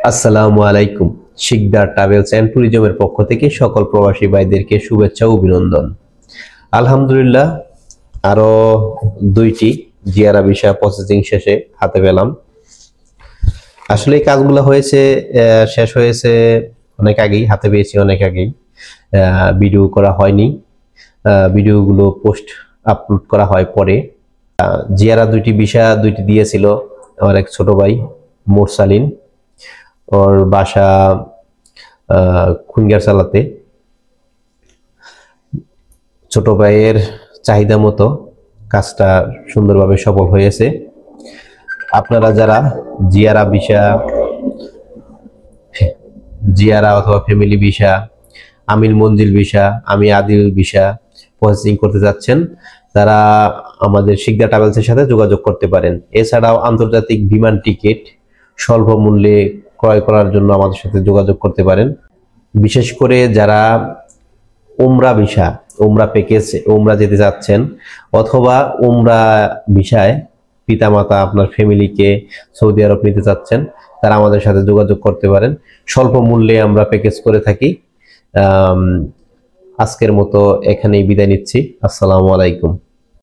আসসালামু আলাইকুম। Sikdar travels and ট্যুরিজমের পক্ষ থেকে সকল প্রবাসী ভাইদেরকে শুভেচ্ছা ও অভিনন্দন। আলহামদুলিল্লাহ, আরো 2টি জিয়ারা ভিসা প্রসেসিং শেষে হাতে পেলাম। আসলে এই কাজগুলো শেষ হয়েছে অনেক আগেই, হাতে পেয়েছি অনেক আগেই। ভিডিও করা হয়নি, ভিডিওগুলো পোস্ট আপলোড করা হয় পরে। জিয়ারা 2টি ভিসা দিয়েছিল আমার এক ছোট ভাই মোরসালিন। ওর বাসা খুনগার চালাতে। ছোট ভাইয়ের চাহিদা মতো কাজটা সুন্দরভাবে সফল হয়েছে। আপনারা যারা জিয়ারা অথবা ফ্যামিলি ভিসা, আমিল মঞ্জিল ভিসা, আমি আদিল ভিসা প্রসেসিং করতে যাচ্ছেন, তারা আমাদের শিকদার ট্রাভেলসের সাথে যোগাযোগ করতে পারেন। এছাড়াও আন্তর্জাতিক বিমান টিকিট স্বল্প মূল্যে ক্রয় করার জন্য আমাদের সাথে যোগাযোগ করতে পারেন। বিশেষ করে যারা উমরা প্যাকেজ যেতে যাচ্ছেন, অথবা উমরা ভিসায় পিতামাতা আপনার ফ্যামিলিকে সৌদি আরব নিতে চাচ্ছেন, তারা আমাদের সাথে যোগাযোগ করতে পারেন। স্বল্প মূল্যে আমরা প্যাকেজ করে থাকি। আজকের মতো এখানেই বিদায় নিচ্ছি। আসসালামু আলাইকুম।